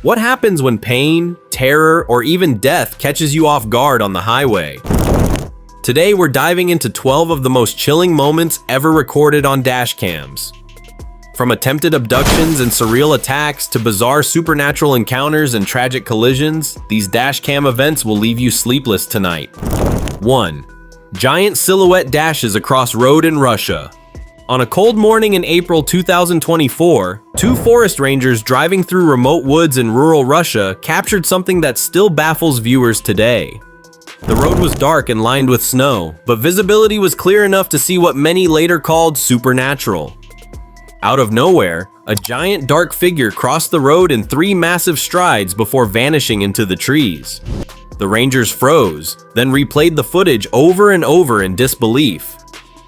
What happens when pain, terror, or even death catches you off guard on the highway? Today, we're diving into 12 of the most chilling moments ever recorded on dashcams. From attempted abductions and surreal attacks to bizarre supernatural encounters and tragic collisions, these dashcam events will leave you sleepless tonight. 1. Giant silhouette dashes across road in Russia. On a cold morning in April 2024, two forest rangers driving through remote woods in rural Russia captured something that still baffles viewers today. The road was dark and lined with snow, but visibility was clear enough to see what many later called supernatural. Out of nowhere, a giant dark figure crossed the road in 3 massive strides before vanishing into the trees. The rangers froze, then replayed the footage over and over in disbelief.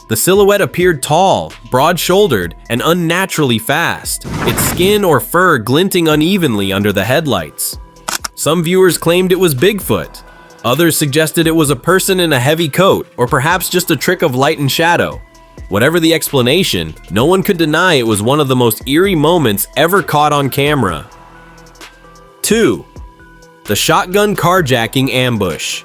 The silhouette appeared tall, broad-shouldered, and unnaturally fast, its skin or fur glinting unevenly under the headlights. Some viewers claimed it was Bigfoot. Others suggested it was a person in a heavy coat, or perhaps just a trick of light and shadow. Whatever the explanation, no one could deny it was one of the most eerie moments ever caught on camera. 2. The shotgun carjacking ambush.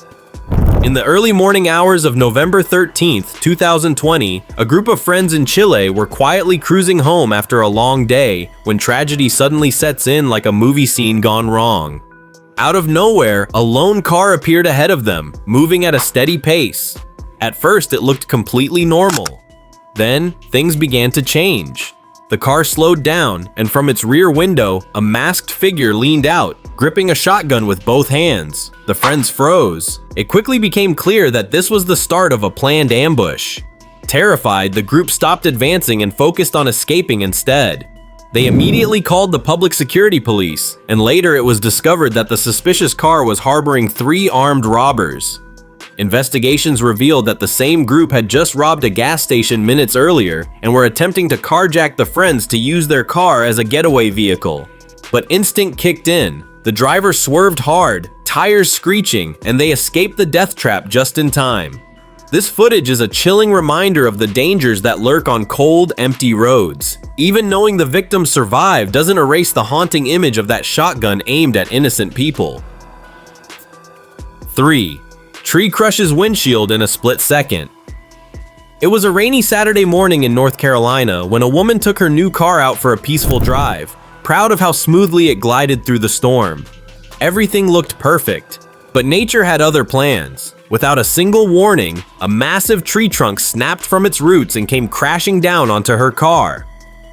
In the early morning hours of November 13th, 2020, a group of friends in Chile were quietly cruising home after a long day when tragedy suddenly sets in like a movie scene gone wrong. Out of nowhere, a lone car appeared ahead of them, moving at a steady pace. At first, it looked completely normal. Then, things began to change. The car slowed down, and from its rear window, a masked figure leaned out, gripping a shotgun with both hands. The friends froze. It quickly became clear that this was the start of a planned ambush. Terrified, the group stopped advancing and focused on escaping instead. They immediately called the public security police, and later it was discovered that the suspicious car was harboring 3 armed robbers. Investigations revealed that the same group had just robbed a gas station minutes earlier and were attempting to carjack the friends to use their car as a getaway vehicle. But instinct kicked in. The driver swerved hard, tires screeching, and they escaped the death trap just in time. This footage is a chilling reminder of the dangers that lurk on cold, empty roads. Even knowing the victim survived doesn't erase the haunting image of that shotgun aimed at innocent people. 3. Tree crushes windshield in a split second. It was a rainy Saturday morning in North Carolina when a woman took her new car out for a peaceful drive, proud of how smoothly it glided through the storm. Everything looked perfect, but nature had other plans. Without a single warning, a massive tree trunk snapped from its roots and came crashing down onto her car.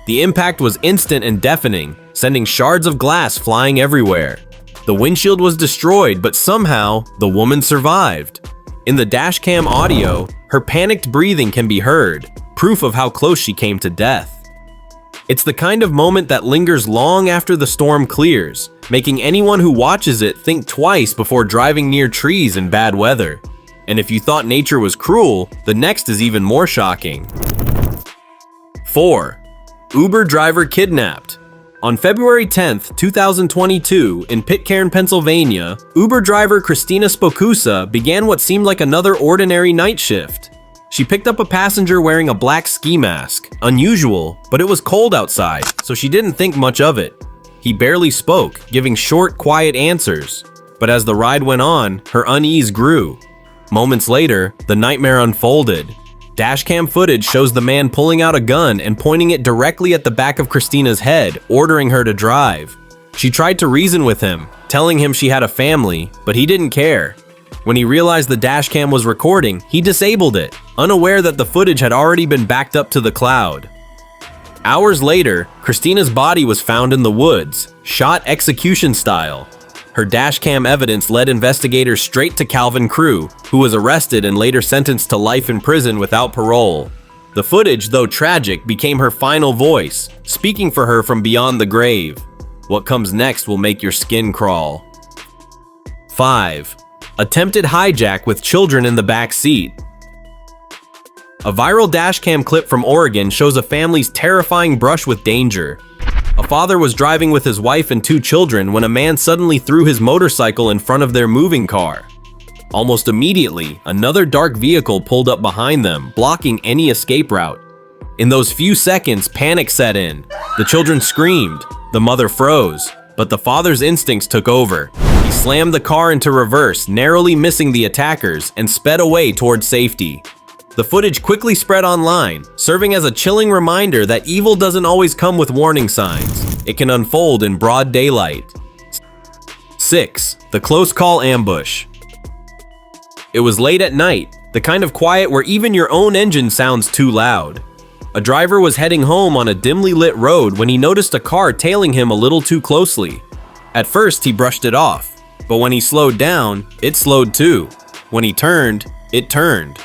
The impact was instant and deafening, sending shards of glass flying everywhere. The windshield was destroyed, but somehow, the woman survived. In the dashcam audio, her panicked breathing can be heard, proof of how close she came to death. It's the kind of moment that lingers long after the storm clears, making anyone who watches it think twice before driving near trees in bad weather. And if you thought nature was cruel, the next is even more shocking. 4. Uber driver kidnapped. On February 10th, 2022, in Pitcairn, Pennsylvania, Uber driver Christina Spokusa began what seemed like another ordinary night shift. She picked up a passenger wearing a black ski mask. Unusual, but it was cold outside, so she didn't think much of it. He barely spoke, giving short, quiet answers. But as the ride went on, her unease grew. Moments later, the nightmare unfolded. Dashcam footage shows the man pulling out a gun and pointing it directly at the back of Christina's head, ordering her to drive. She tried to reason with him, telling him she had a family, but he didn't care. When he realized the dashcam was recording, he disabled it, unaware that the footage had already been backed up to the cloud. Hours later, Christina's body was found in the woods, shot execution style. Her dashcam evidence led investigators straight to Calvin Crew, who was arrested and later sentenced to life in prison without parole. The footage, though tragic, became her final voice, speaking for her from beyond the grave. What comes next will make your skin crawl. 5. Attempted hijack with children in the back seat. A viral dashcam clip from Oregon shows a family's terrifying brush with danger. A father was driving with his wife and 2 children when a man suddenly threw his motorcycle in front of their moving car. Almost immediately, another dark vehicle pulled up behind them, blocking any escape route. In those few seconds, panic set in. The children screamed. The mother froze. but the father's instincts took over. He slammed the car into reverse, narrowly missing the attackers, and sped away towards safety. The footage quickly spread online, serving as a chilling reminder that evil doesn't always come with warning signs. It can unfold in broad daylight. 6. The close call ambush. It was late at night, the kind of quiet where even your own engine sounds too loud. A driver was heading home on a dimly lit road when he noticed a car tailing him a little too closely. At first, he brushed it off, but when he slowed down, it slowed too. When he turned, it turned.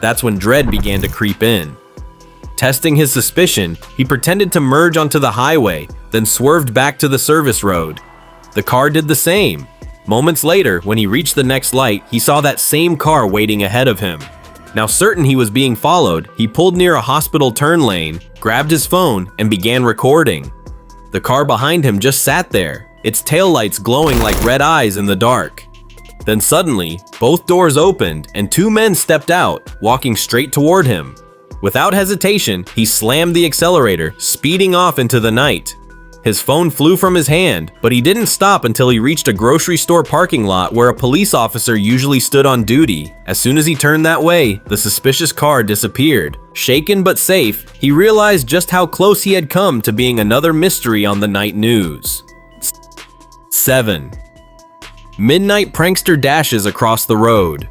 That's when dread began to creep in. Testing his suspicion, he pretended to merge onto the highway, then swerved back to the service road. The car did the same. Moments later, when he reached the next light, he saw that same car waiting ahead of him. Now certain he was being followed, he pulled near a hospital turn lane, grabbed his phone, and began recording. The car behind him just sat there, its taillights glowing like red eyes in the dark. Then suddenly, both doors opened and two men stepped out, walking straight toward him. Without hesitation, he slammed the accelerator, speeding off into the night. His phone flew from his hand, but he didn't stop until he reached a grocery store parking lot where a police officer usually stood on duty. As soon as he turned that way, the suspicious car disappeared. Shaken but safe, he realized just how close he had come to being another mystery on the night news. 7. Midnight prankster dashes across the road.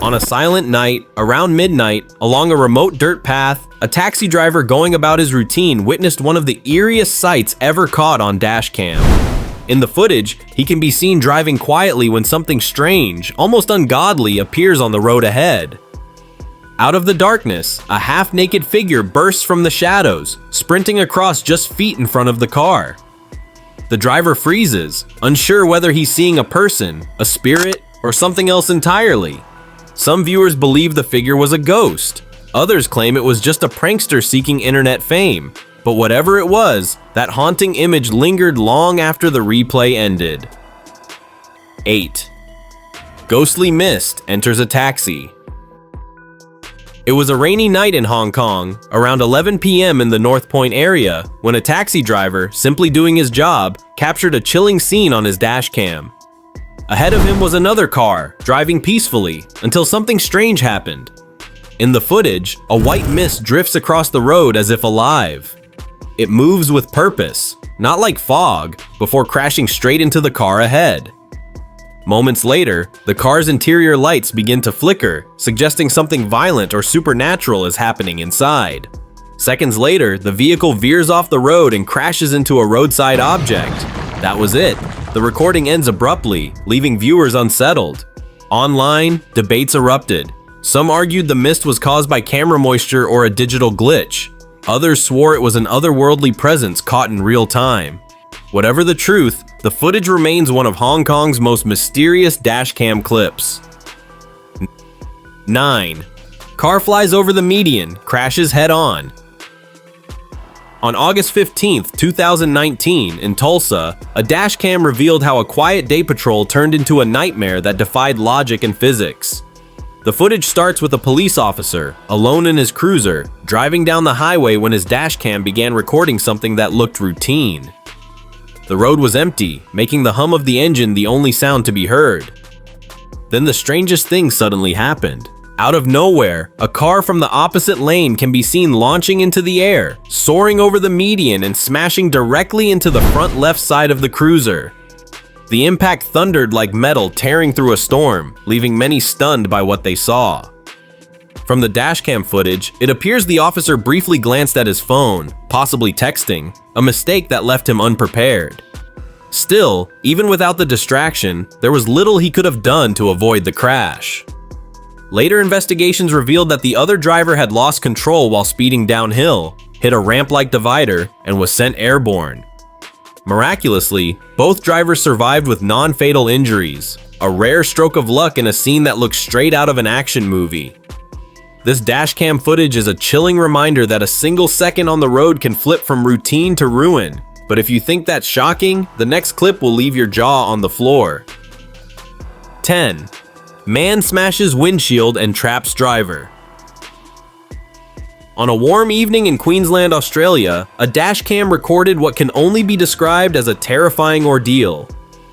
On a silent night, around midnight, along a remote dirt path, a taxi driver going about his routine witnessed one of the eeriest sights ever caught on Dashcam. In the footage, he can be seen driving quietly when something strange, almost ungodly, appears on the road ahead. Out of the darkness, a half-naked figure bursts from the shadows, sprinting across just feet in front of the car. The driver freezes, unsure whether he's seeing a person, a spirit, or something else entirely. Some viewers believe the figure was a ghost. Others claim it was just a prankster seeking internet fame. But whatever it was, that haunting image lingered long after the replay ended. 8. Ghostly mist enters a taxi. It was a rainy night in Hong Kong, around 11 p.m. in the North Point area, when a taxi driver, simply doing his job, captured a chilling scene on his dashcam. Ahead of him was another car, driving peacefully, until something strange happened. In the footage, a white mist drifts across the road as if alive. It moves with purpose, not like fog, before crashing straight into the car ahead. Moments later, the car's interior lights begin to flicker, suggesting something violent or supernatural is happening inside. Seconds later, the vehicle veers off the road and crashes into a roadside object. That was it. The recording ends abruptly, leaving viewers unsettled. Online, debates erupted. Some argued the mist was caused by camera moisture or a digital glitch. Others swore it was an otherworldly presence caught in real time. Whatever the truth, the footage remains one of Hong Kong's most mysterious dashcam clips. 9. Car flies over the median, crashes head-on. On August 15, 2019, in Tulsa, a dashcam revealed how a quiet day patrol turned into a nightmare that defied logic and physics. The footage starts with a police officer, alone in his cruiser, driving down the highway when his dashcam began recording something that looked routine. The road was empty, making the hum of the engine the only sound to be heard. Then the strangest thing suddenly happened. Out of nowhere, a car from the opposite lane can be seen launching into the air, soaring over the median and smashing directly into the front left side of the cruiser. The impact thundered like metal tearing through a storm, leaving many stunned by what they saw. From the dashcam footage, it appears the officer briefly glanced at his phone, possibly texting, a mistake that left him unprepared. Still, even without the distraction, there was little he could have done to avoid the crash. Later investigations revealed that the other driver had lost control while speeding downhill, hit a ramp-like divider, and was sent airborne. Miraculously, both drivers survived with non-fatal injuries, a rare stroke of luck in a scene that looks straight out of an action movie. This dashcam footage is a chilling reminder that a single second on the road can flip from routine to ruin. But if you think that's shocking, the next clip will leave your jaw on the floor. 10. Man smashes windshield and traps driver. On a warm evening in Queensland, Australia, a dashcam recorded what can only be described as a terrifying ordeal.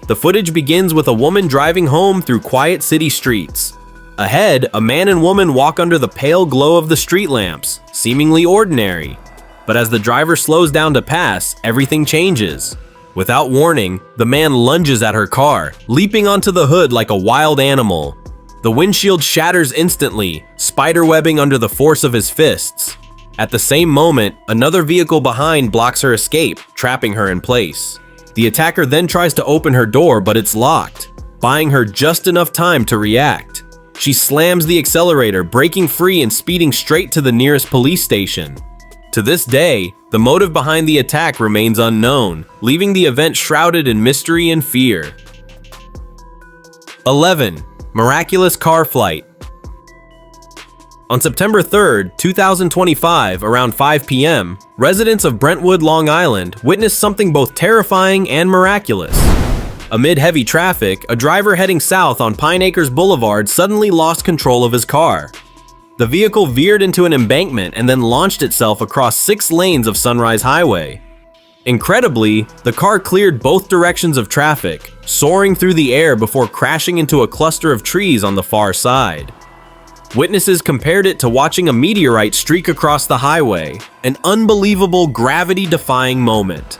The footage begins with a woman driving home through quiet city streets. Ahead, a man and woman walk under the pale glow of the street lamps, seemingly ordinary. But as the driver slows down to pass, everything changes. Without warning, the man lunges at her car, leaping onto the hood like a wild animal. The windshield shatters instantly, spiderwebbing under the force of his fists. At the same moment, another vehicle behind blocks her escape, trapping her in place. The attacker then tries to open her door, but it's locked, buying her just enough time to react. She slams the accelerator, breaking free and speeding straight to the nearest police station. To this day, the motive behind the attack remains unknown, leaving the event shrouded in mystery and fear. 11. Miraculous car flight. On September 3rd, 2025, around 5 p.m., residents of Brentwood, Long Island, witnessed something both terrifying and miraculous. Amid heavy traffic, a driver heading south on Pine Acres Boulevard suddenly lost control of his car. The vehicle veered into an embankment and then launched itself across 6 lanes of Sunrise Highway. Incredibly, the car cleared both directions of traffic, soaring through the air before crashing into a cluster of trees on the far side. Witnesses compared it to watching a meteorite streak across the highway, an unbelievable gravity-defying moment.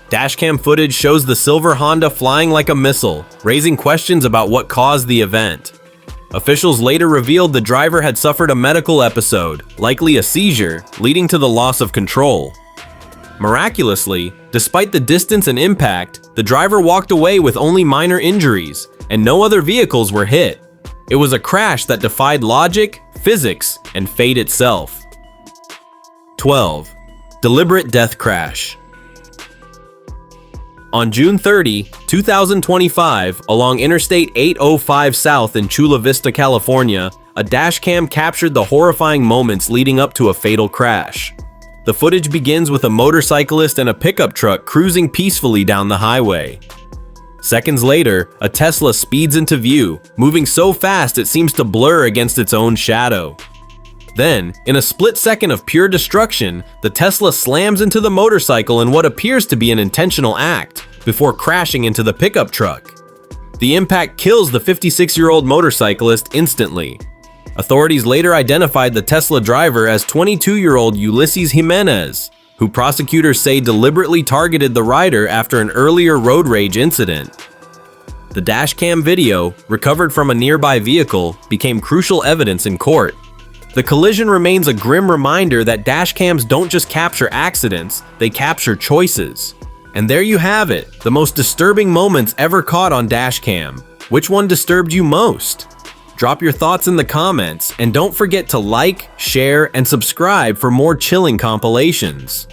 Dashcam footage shows the silver Honda flying like a missile, raising questions about what caused the event. Officials later revealed the driver had suffered a medical episode, likely a seizure, leading to the loss of control. Miraculously, despite the distance and impact, the driver walked away with only minor injuries, and no other vehicles were hit. It was a crash that defied logic, physics, and fate itself. 12. Deliberate death crash. On June 30, 2025, along Interstate 805 South in Chula Vista, California, a dashcam captured the horrifying moments leading up to a fatal crash. The footage begins with a motorcyclist and a pickup truck cruising peacefully down the highway. Seconds later, a Tesla speeds into view, moving so fast it seems to blur against its own shadow. Then, in a split second of pure destruction, the Tesla slams into the motorcycle in what appears to be an intentional act, before crashing into the pickup truck. The impact kills the 56-year-old motorcyclist instantly. Authorities later identified the Tesla driver as 22-year-old Ulysses Jimenez, who prosecutors say deliberately targeted the rider after an earlier road rage incident. The dashcam video, recovered from a nearby vehicle, became crucial evidence in court. The collision remains a grim reminder that dashcams don't just capture accidents, they capture choices. And there you have it, the most disturbing moments ever caught on dashcam. Which one disturbed you most? Drop your thoughts in the comments, and don't forget to like, share, and subscribe for more chilling compilations.